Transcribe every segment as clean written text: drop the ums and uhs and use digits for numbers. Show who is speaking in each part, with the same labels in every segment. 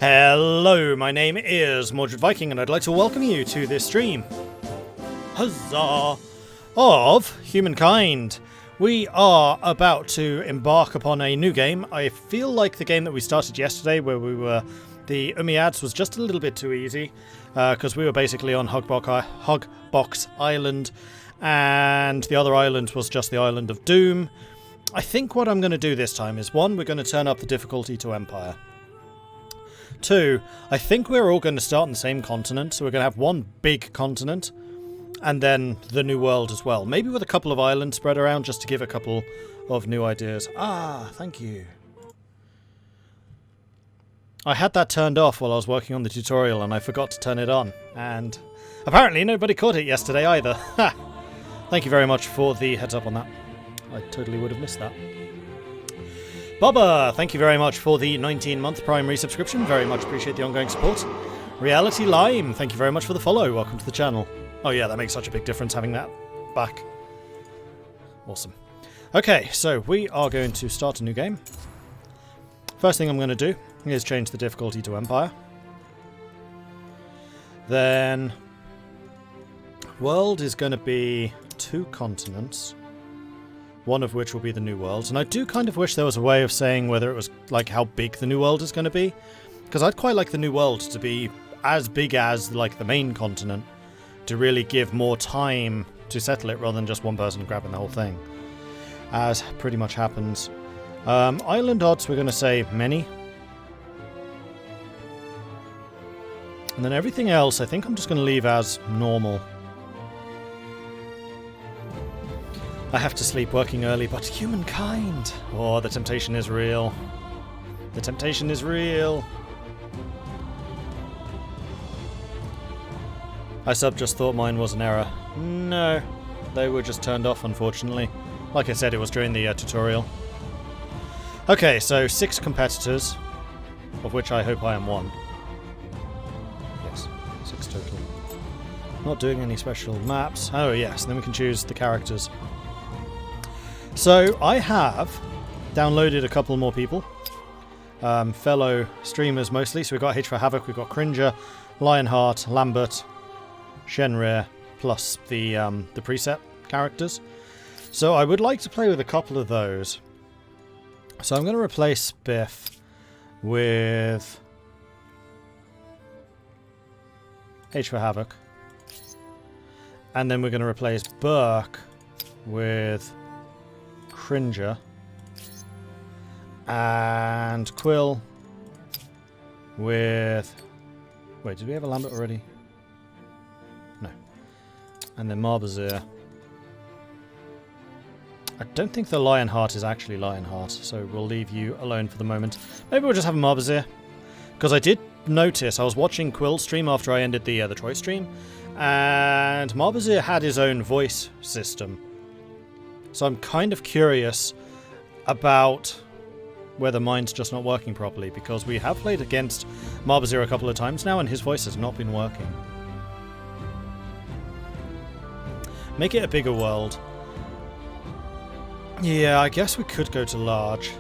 Speaker 1: Hello, my name is Mordred Viking, and I'd like to welcome you to this stream. Huzzah! Of Humankind. We are about to embark upon a new game. I feel like the game that we started yesterday, where we were the Umayyads, was just a little bit too easy, because we were basically on Hogbox Island, and the other island was just the Island of Doom. I think what I'm going to do this time is, one, we're going to turn up the difficulty to Empire. Two, I think we're all going to start on the same continent, so we're going to have one big continent, and then the new world as well. Maybe with a couple of islands spread around, just to give a couple of new ideas. Ah, thank you. I had that turned off while I was working on the tutorial, and I forgot to turn it on. And apparently nobody caught it yesterday either. Ha! Thank you very much for the heads up on that. I totally would have missed that. Bubba, thank you very much for the 19-month Prime resubscription. Very much appreciate the ongoing support. Reality Lime, thank you very much for the follow. Welcome to the channel. Oh yeah, that makes such a big difference having that back. Awesome. Okay, so we are going to start a new game. First thing I'm going to do is change the difficulty to Empire. Then world is going to be 2 continents. One of which will be the New World. And I do kind of wish there was a way of saying whether it was, like, how big the New World is going to be. Because I'd quite like the New World to be as big as, like, the main continent. To really give more time to settle it rather than just one person grabbing the whole thing. As pretty much happens. Island odds, we're going to say many. And then everything else, I think I'm just going to leave as normal. I have to sleep working early, but Humankind! Oh, the temptation is real. The temptation is real. I just thought mine was an error. No, they were just turned off, unfortunately. Like I said, it was during the tutorial. Okay, so 6 competitors, of which I hope I am one. Yes, 6 total. Not doing any special maps. Oh yes, then we can choose the characters. So, I have downloaded a couple more people. Fellow streamers mostly. So we've got H for Havoc, we've got Cringer, Lionheart, Lambert, Shenrir, plus the preset characters. So I would like to play with a couple of those. So I'm going to replace Biff with H for Havoc. And then we're going to replace Burke with Cringer. And Quill with... Wait, did we have a Lambert already? No. And then Marbazir. I don't think the Lionheart is actually Lionheart, so we'll leave you alone for the moment. Maybe we'll just have a Marbazir. Because I did notice, I was watching Quill stream after I ended the Troy stream, and Marbazir had his own voice system. So I'm kind of curious about whether mine's just not working properly, because we have played against Marbazir a couple of times now, and his voice has not been working. Make it a bigger world. Yeah, I guess we could go to large.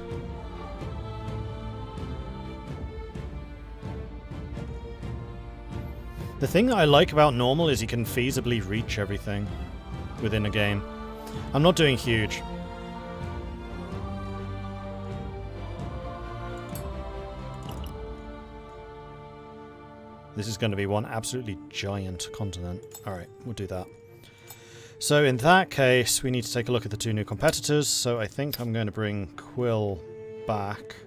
Speaker 1: The thing that I like about normal is you can feasibly reach everything within a game. I'm not doing huge. This is going to be one absolutely giant continent. Alright, we'll do that. So in that case, we need to take a look at the 2 new competitors. So I think I'm going to bring Quill back.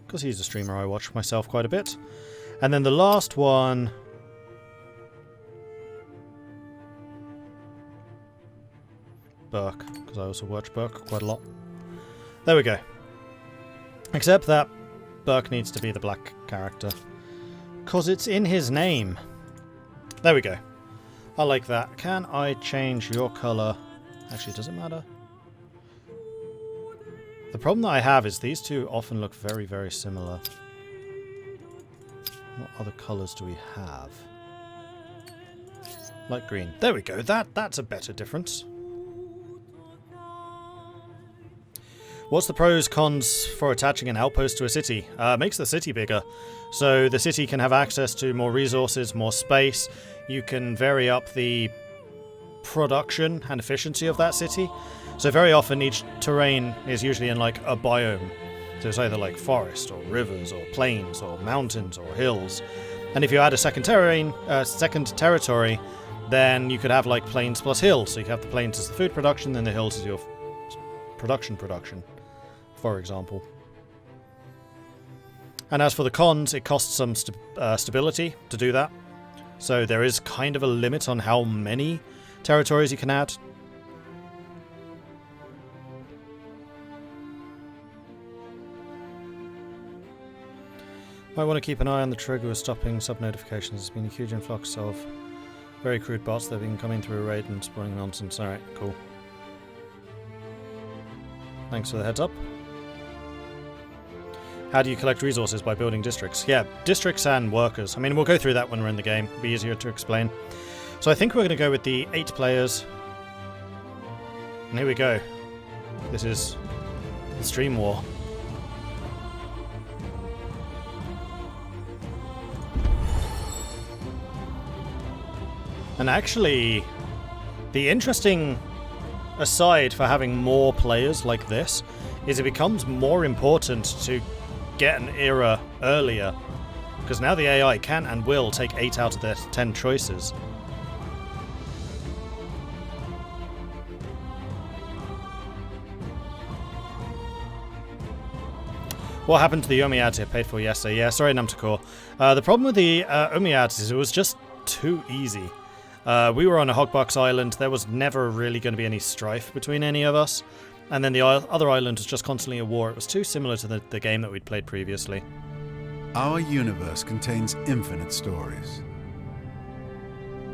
Speaker 1: Because he's a streamer I watch myself quite a bit. And then the last one... Burke, because I also watch Burke quite a lot. There we go. Except that Burke needs to be the black character. Because it's in his name. There we go. I like that. Can I change your colour? Actually, does it matter? The problem that I have is these 2 often look very, very similar. What other colours do we have? Light green. There we go. That's a better difference. What's the pros cons for attaching an outpost to a city? Makes the city bigger. So the city can have access to more resources, more space. You can vary up the production and efficiency of that city. So very often each terrain is usually in like a biome. So it's either like forest or rivers or plains or mountains or hills. And if you add a second territory, then you could have like plains plus hills. So you could have the plains as the food production, then the hills as your production, for example. And as for the cons, it costs some stability to do that. So there is kind of a limit on how many territories you can add. Might want to keep an eye on the trigger with stopping sub-notifications. There's been a huge influx of very crude bots that have been coming through a raid and spawning nonsense. Alright, cool. Thanks for the heads up. How do you collect resources? By building districts. Yeah, districts and workers. I mean, we'll go through that when we're in the game. It'll be easier to explain. So I think we're going to go with the 8 players. And here we go. This is the Stream War. And actually, the interesting aside for having more players like this is it becomes more important to get an era earlier, because now the AI can and will take 8 out of their 10 choices. What happened to the Omi ads I paid for yesterday? Yeah, sorry, Namtakor. The problem with the Omi ads is it was just too easy. We were on a Hogbox island. There was never really going to be any strife between any of us. And then the other island was just constantly at war. It was too similar to the game that we'd played previously.
Speaker 2: Our universe contains infinite stories,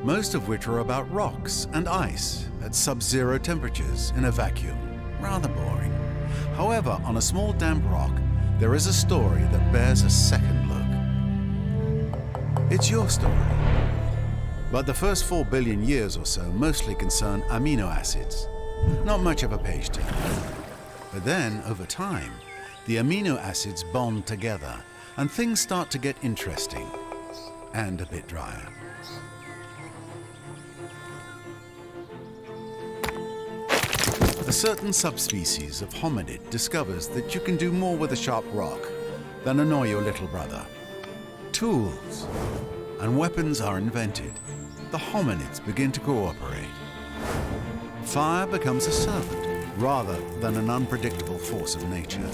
Speaker 2: most of which are about rocks and ice at sub-zero temperatures in a vacuum. Rather boring. However, on a small damp rock, there is a story that bears a second look. It's your story. But the first 4 billion years or so mostly concern amino acids. Not much of a page turn. But then, over time, the amino acids bond together, and things start to get interesting. And a bit drier. A certain subspecies of hominid discovers that you can do more with a sharp rock than annoy your little brother. Tools and weapons are invented. The hominids begin to cooperate. Fire becomes a servant rather than an unpredictable force of nature.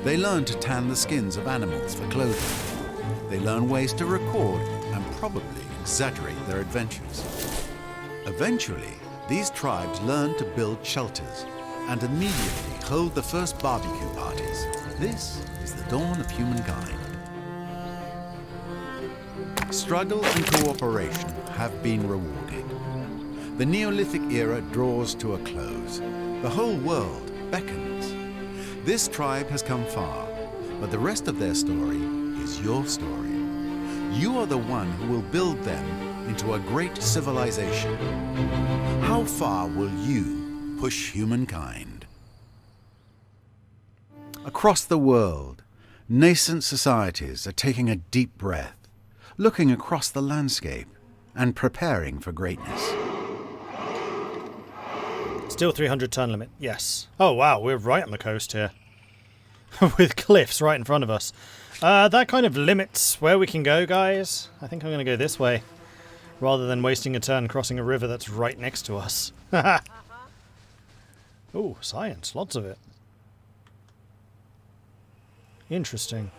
Speaker 2: They learn to tan the skins of animals for clothing. They learn ways to record and probably exaggerate their adventures. Eventually, these tribes learn to build shelters and immediately hold the first barbecue parties. This is the dawn of humankind. Struggle and cooperation have been rewarded. The Neolithic era draws to a close. The whole world beckons. This tribe has come far, but the rest of their story is your story. You are the one who will build them into a great civilization. How far will you push humankind? Across the world, nascent societies are taking a deep breath, looking across the landscape and preparing for greatness.
Speaker 1: Still 300 ton limit, yes. Oh wow, we're right on the coast here. With cliffs right in front of us. That kind of limits where we can go, guys. I think I'm going to go this way, rather than wasting a turn crossing a river that's right next to us. Ooh, science, lots of it. Interesting.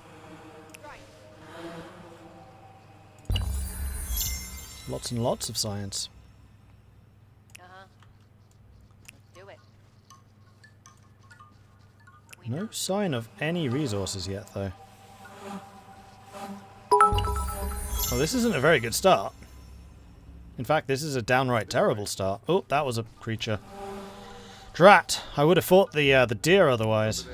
Speaker 1: Lots and lots of science.
Speaker 3: Do it.
Speaker 1: No sign of any resources yet, though. Well, this isn't a very good start. In fact, this is a downright terrible start. Oh, that was a creature. Drat! I would have fought the deer otherwise.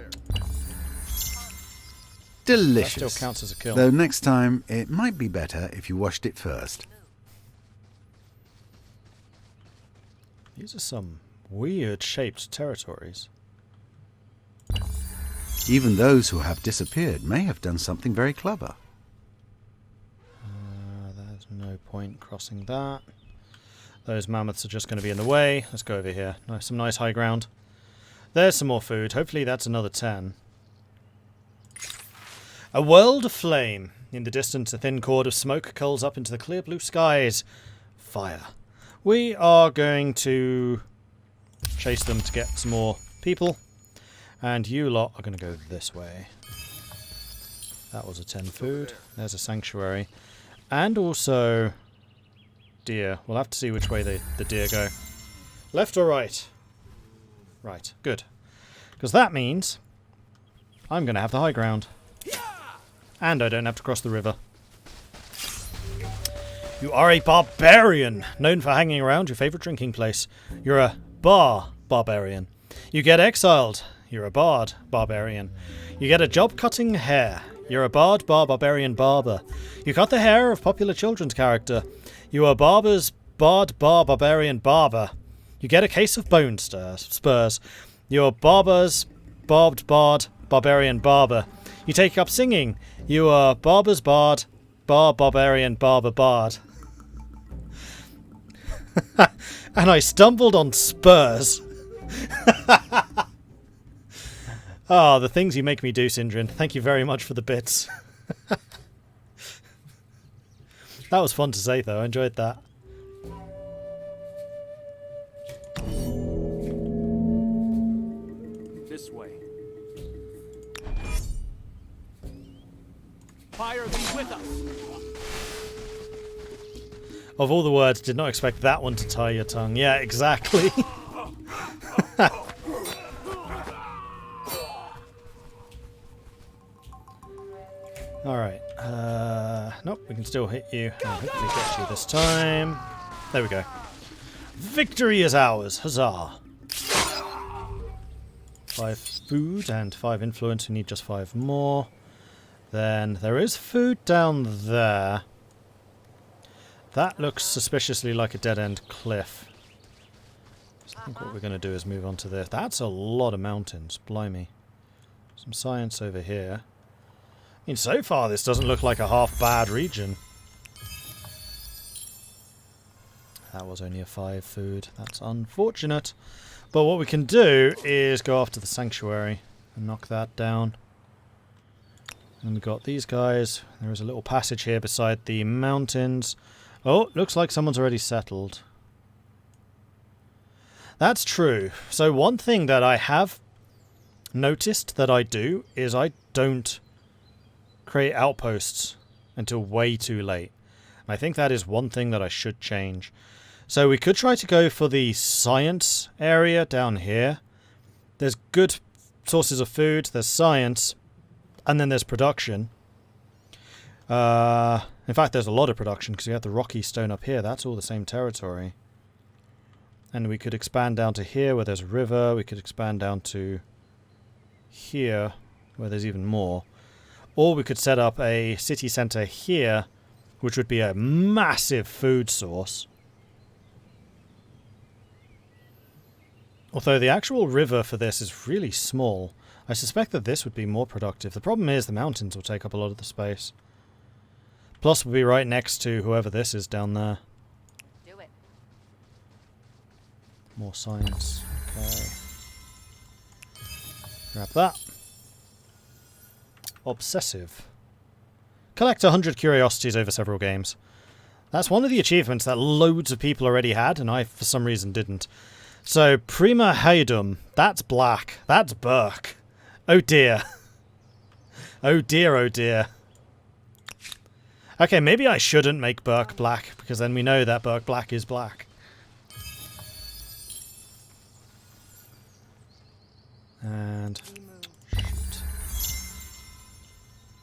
Speaker 2: Delicious.
Speaker 1: That still counts as a kill.
Speaker 2: Though next time, it might be better if you washed it first.
Speaker 1: These are some weird shaped territories.
Speaker 2: Even those who have disappeared may have done something very clever.
Speaker 1: There's no point crossing that. Those mammoths are just going to be in the way. Let's go over here. Nice, some nice high ground. There's some more food. Hopefully that's another 10. A world aflame. In the distance, a thin cord of smoke curls up into the clear blue skies. Fire. We are going to chase them to get some more people. And you lot are going to go this way. That was a 10 food. There's a sanctuary. And also deer. We'll have to see which way the deer go. Left or right? Right, good. Because that means I'm going to have the high ground. And I don't have to cross the river. You are a barbarian, known for hanging around your favourite drinking place. You're a barbarian. You get exiled. You're a barbarian. You get a job cutting hair. You're a barbarian barber. You cut the hair of popular children's character. You are barbarian barber. You get a case of bone spurs. You're barbarian barber. You take up singing. You are barbarian barber bard. And I stumbled on spurs. Oh, the things you make me do, Sindrin. Thank you very much for the bits. That was fun to say, though. I enjoyed that.
Speaker 4: This way. Fire be with us.
Speaker 1: Of all the words, did not expect that one to tie your tongue. Yeah, exactly. Alright. Nope, we can still hit you. I'll hopefully get you this time. There we go. Victory is ours. Huzzah. 5 food and 5 influence. We need just 5 more. Then there is food down there. That looks suspiciously like a dead-end cliff. So I think what we're going to do is move on to this. That's a lot of mountains. Blimey. Some science over here. I mean, so far this doesn't look like a half-bad region. That was only a 5 food. That's unfortunate. But what we can do is go after the sanctuary and knock that down. And we've got these guys. There is a little passage here beside the mountains. Oh, looks like someone's already settled. That's true. So one thing that I have noticed that I do is I don't create outposts until way too late. And I think that is one thing that I should change. So we could try to go for the science area down here. There's good sources of food, there's science, and then there's production. In fact, there's a lot of production because we have the rocky stone up here. That's all the same territory. And we could expand down to here where there's a river. We could expand down to here where there's even more. Or we could set up a city centre here, which would be a massive food source. Although the actual river for this is really small. I suspect that this would be more productive. The problem is the mountains will take up a lot of the space. Plus we'll be right next to whoever this is down there.
Speaker 3: Do it.
Speaker 1: More science. Okay. Grab that. Obsessive. Collect 100 curiosities over several games. That's one of the achievements that loads of people already had, and I, for some reason, didn't. So, Prima Haedum. That's black. That's Burke. Oh dear. Oh dear, oh dear. Okay, maybe I shouldn't make Burke black, because then we know that Burke black is black. And... shoot.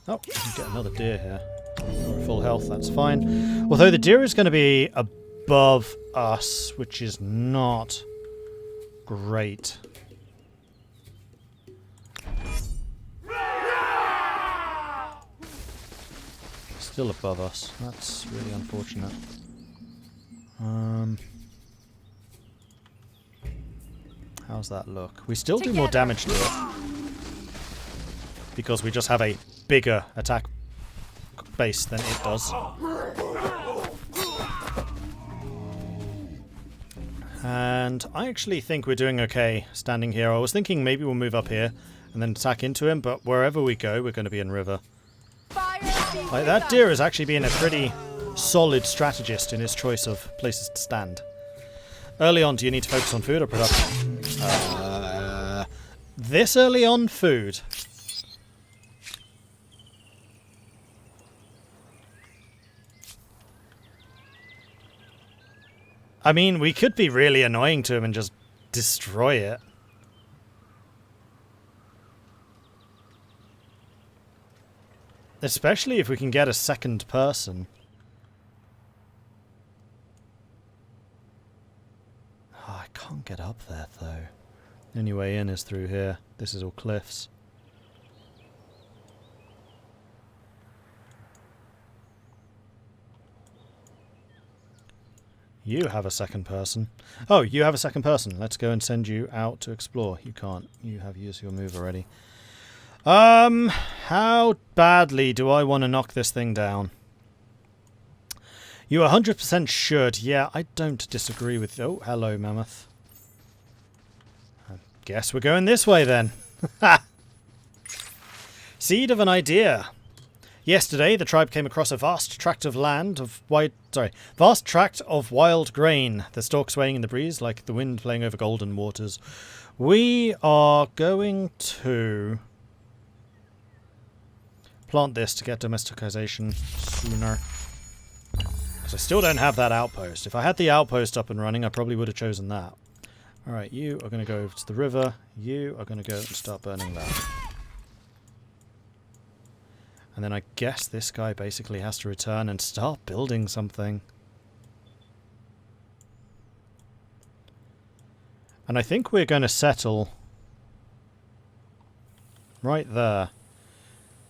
Speaker 1: Oh, we can get another deer here. We're at full health, that's fine. Although the deer is going to be above us, which is not great. Still above us. That's really unfortunate. How's that look? We still do more damage to it. because we just have a bigger attack base than it does. And I actually think we're doing okay standing here. I was thinking maybe we'll move up here and then attack into him, but wherever we go, we're going to be in river. Like, that deer is actually being a pretty solid strategist in his choice of places to stand. Early on, do you need to focus on food or production? This early on, food. I mean, we could be really annoying to him and just destroy it. Especially if we can get a second person. Oh, I can't get up there, though. The only way in is through here. This is all cliffs. You have a second person. Oh, you have a second person. Let's go and send you out to explore. You can't. You have used your move already. How badly do I want to knock this thing down? You 100% should. Yeah, I don't disagree with... Oh, hello, mammoth. I guess we're going this way, then. Seed of an idea. Yesterday, the tribe came across a vast tract of land of vast tract of wild grain, the stalk swaying in the breeze like the wind playing over golden waters. We are going to plant this to get domestication sooner. Because I still don't have that outpost. If I had the outpost up and running, I probably would have chosen that. Alright, you are going to go over to the river. You are going to go and start burning that. And then I guess this guy basically has to return and start building something. And I think we're going to settle right there.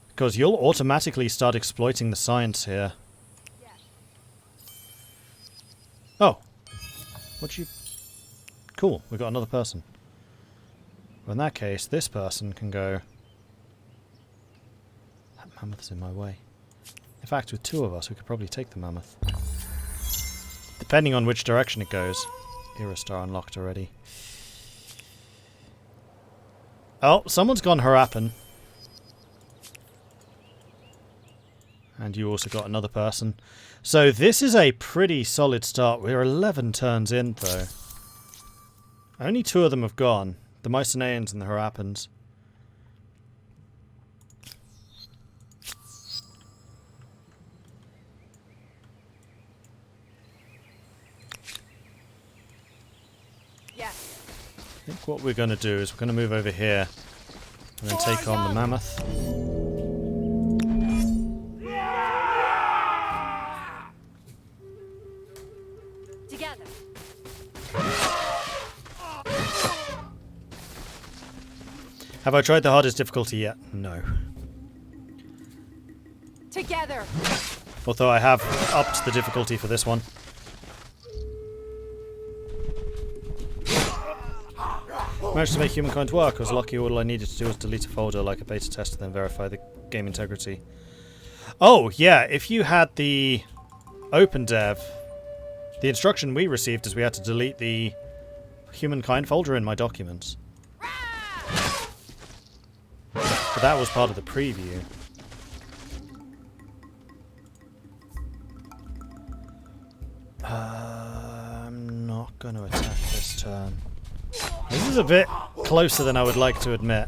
Speaker 1: Because you'll automatically start exploiting the science here. Oh. What'd you... Cool, we got another person. Well, in that case, this person can go... Mammoth's in my way. In fact, with two of us, we could probably take the mammoth. Depending on which direction it goes. Era star unlocked already. Oh, someone's gone Harapan. And you also got another person. So this is a pretty solid start. We're 11 turns in, though. Only two of them have gone. The Mycenaeans and the Harapans. I think what we're going to do is we're going to move over here and then take on the mammoth.
Speaker 3: Together.
Speaker 1: Have I tried the hardest difficulty yet? No.
Speaker 3: Together.
Speaker 1: Although I have upped the difficulty for this one. Managed to make Humankind work. I was lucky. All I needed to do was delete a folder like a beta test and then verify the game integrity. Oh, yeah, if you had the open dev, the instruction we received is we had to delete the Humankind folder in my documents. But that was part of the preview. I'm not going to attack this turn. This is a bit closer than I would like to admit.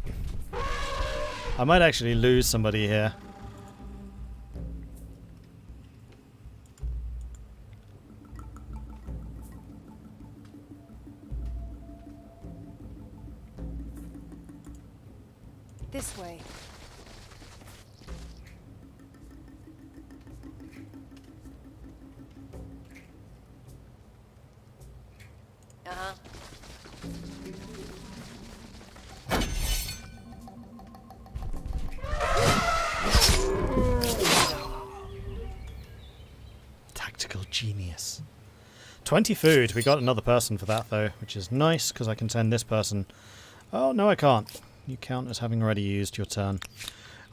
Speaker 1: I might actually lose somebody here.
Speaker 3: This way. Uh-huh.
Speaker 1: Tactical genius. 20 food. We got another person for that, though, which is nice, because I can send this person... Oh, no, I can't. You count as having already used your turn.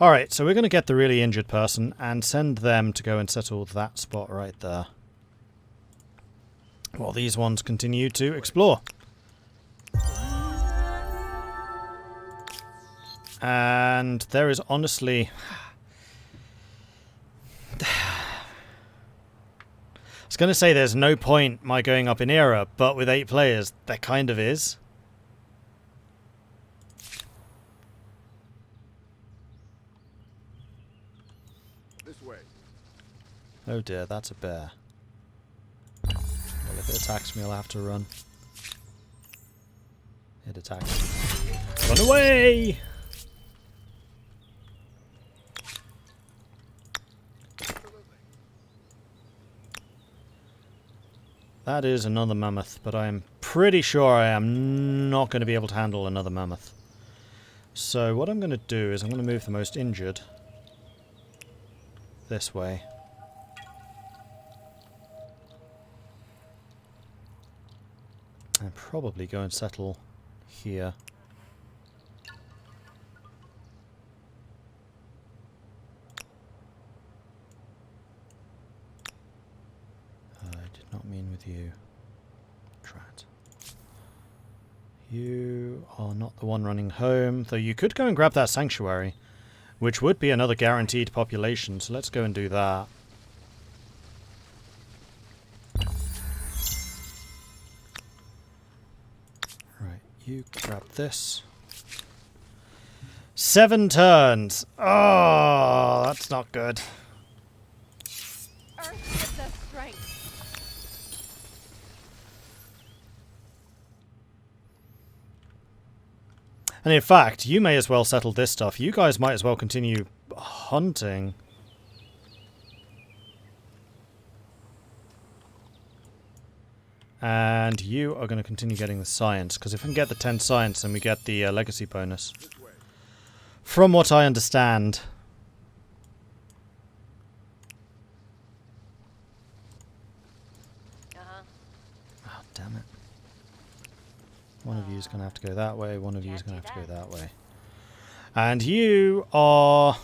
Speaker 1: Alright, so we're going to get the really injured person and send them to go and settle that spot right there. While these ones continue to explore. And there is honestly... I was going to say there's no point my going up in era, but with 8 players, there kind of is.
Speaker 4: This way.
Speaker 1: Oh dear, that's a bear. Well, if it attacks me, I'll have to run. It attacks me. Run away! That is another mammoth, but I'm pretty sure I am not going to be able to handle another mammoth. So what I'm going to do is I'm going to move the most injured this way. And probably go and settle here. I did not mean with you. Trat. You are not the one running home, though you could go and grab that sanctuary, which would be another guaranteed population, so let's go and do that. Right, you grab this. 7 turns! Oh, that's not good.
Speaker 3: Earth gives us strength.
Speaker 1: And in fact, you may as well settle this stuff. You guys might as well continue hunting. And you are going to continue getting the science, because if we can get the 10 science, then we get the legacy bonus. From what I understand. Oh, damn it. One of you is going to have to go that way, one of you is going to have to go that way. And you are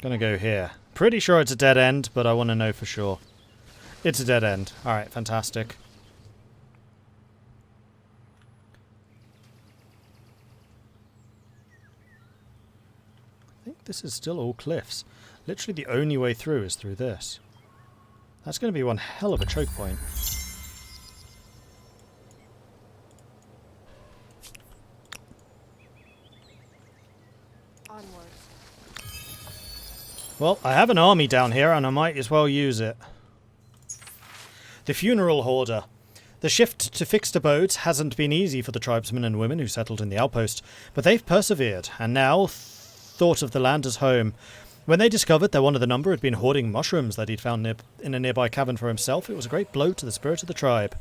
Speaker 1: going to go here. Pretty sure it's a dead end, but I want to know for sure. It's a dead end. Alright, fantastic. I think this is still all cliffs. Literally the only way through is through this. That's going to be one hell of a choke point. Well, I have an army down here, and I might as well use it. The Funeral Hoarder. The shift to fixed abodes hasn't been easy for the tribesmen and women who settled in the outpost, but they've persevered, and now thought of the land as home. When they discovered that one of the number had been hoarding mushrooms that he'd found in a nearby cavern for himself, it was a great blow to the spirit of the tribe.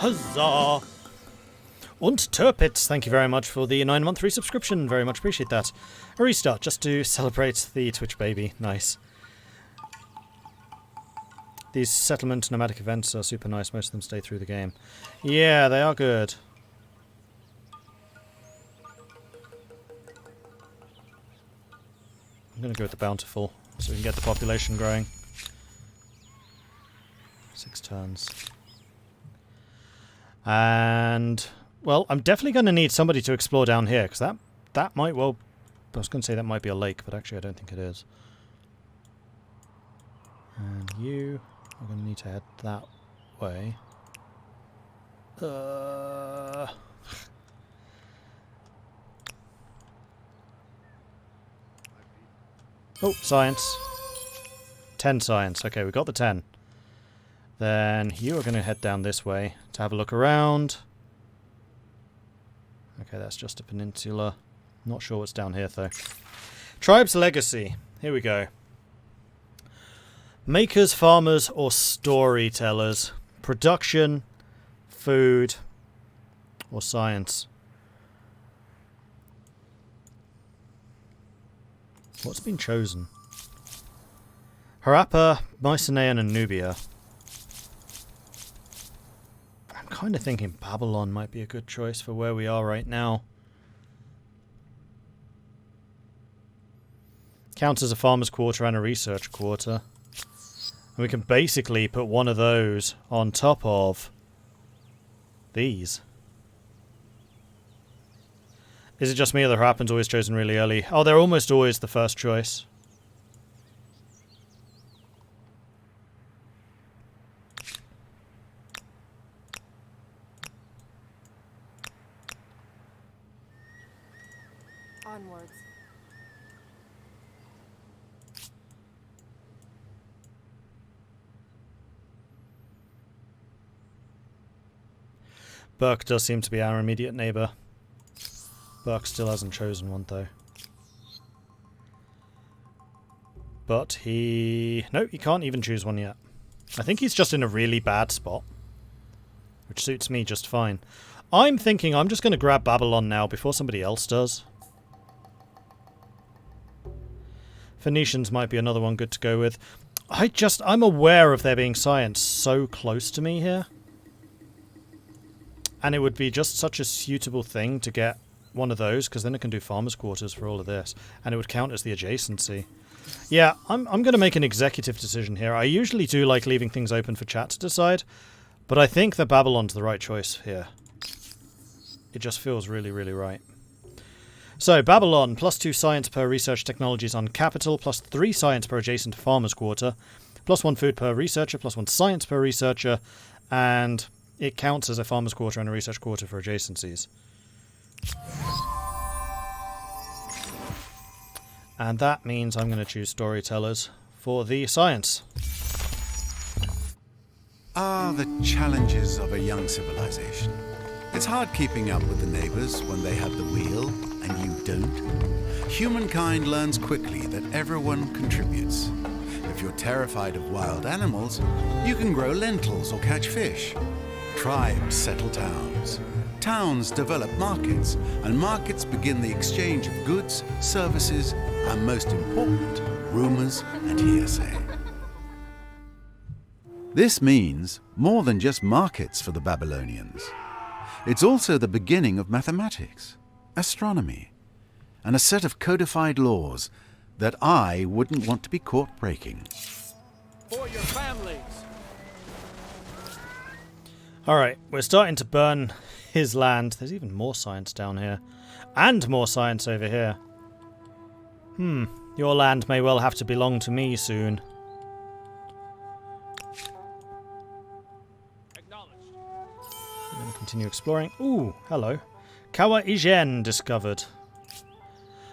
Speaker 1: Huzzah! Und Turpitz, thank you very much for the 9-month resubscription. Very much appreciate that. A restart just to celebrate the Twitch baby. Nice. These settlement nomadic events are super nice. Most of them stay through the game. Yeah, they are good. I'm going to go with the Bountiful so we can get the population growing. 6 turns. And, well, I'm definitely going to need somebody to explore down here, because that might well... I was going to say that might be a lake, but actually I don't think it is. And you are going to need to head that way. Oh, science. 10 science. Okay, we got the 10. Then you are going to head down this way to have a look around. Okay, that's just a peninsula. Not sure what's down here, though. Tribe's Legacy. Here we go. Makers, farmers, or storytellers? Production, food, or science? What's been chosen? Harappa, Mycenaean, and Nubia. I'm kind of thinking Babylon might be a good choice for where we are right now. Counts as a farmer's quarter and a research quarter. And we can basically put one of those on top of these. Is it just me or the Harappan's always chosen really early? Oh, they're almost always the first choice.
Speaker 3: Onwards.
Speaker 1: Burke does seem to be our immediate neighbour. Burke still hasn't chosen one, though. But he... No, he can't even choose one yet. I think he's just in a really bad spot. Which suits me just fine. I'm thinking I'm just going to grab Babylon now before somebody else does. Phoenicians might be another one good to go with. I'm aware of there being science so close to me here. And it would be just such a suitable thing to get one of those, because then it can do farmers' quarters for all of this. And it would count as the adjacency. Yeah, I'm going to make an executive decision here. I usually do like leaving things open for chat to decide, but I think that Babylon's the right choice here. It just feels really, really right. So, Babylon, +2 science per research technologies on capital, +3 science per adjacent farmers' quarter, +1 food per researcher, +1 science per researcher, and it counts as a farmers' quarter and a research quarter for adjacencies. And that means I'm going to choose storytellers for the science.
Speaker 2: Ah, the challenges of a young civilization. It's hard keeping up with the neighbors when they have the wheel and you don't. Humankind learns quickly that everyone contributes. If you're terrified of wild animals, you can grow lentils or catch fish. Tribes settle towns. Towns develop markets, and markets begin the exchange of goods, services, and most important, rumors and hearsay. This means more than just markets for the Babylonians. It's also the beginning of mathematics, astronomy, and a set of codified laws that I wouldn't want to be caught breaking.
Speaker 5: For your families.
Speaker 1: Alright, we're starting to burn his land. There's even more science down here. And more science over here. Your land may well have to belong to me soon.
Speaker 5: Acknowledged.
Speaker 1: I'm going to continue exploring. Ooh, hello. Kawa Ijen discovered.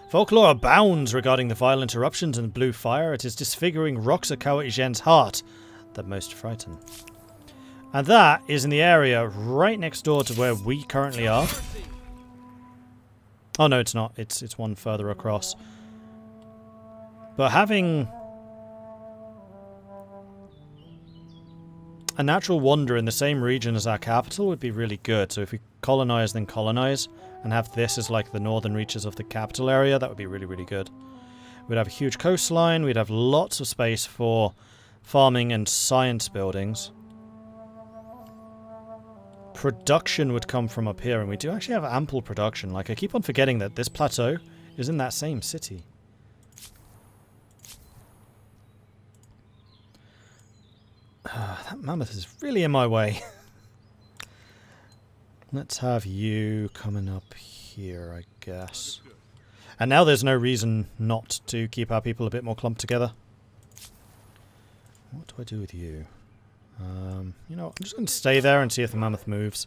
Speaker 1: Folklore abounds regarding the violent eruptions and blue fire. It is disfiguring rocks at Kawa Ijen's heart that most frighten. And that is in the area right next door to where we currently are. Oh no, it's not. It's one further across. But having a natural wonder in the same region as our capital would be really good. So if we colonize, then colonize, and have this as like the northern reaches of the capital area, that would be really, really good. We'd have a huge coastline. We'd have lots of space for farming and science buildings. Production would come from up here, and we do actually have ample production. Like, I keep on forgetting that this plateau is in that same city. That mammoth is really in my way. Let's have you coming up here, I guess. And now there's no reason not to keep our people a bit more clumped together. What do I do with you? You know, I'm just going to stay there and see if the mammoth moves.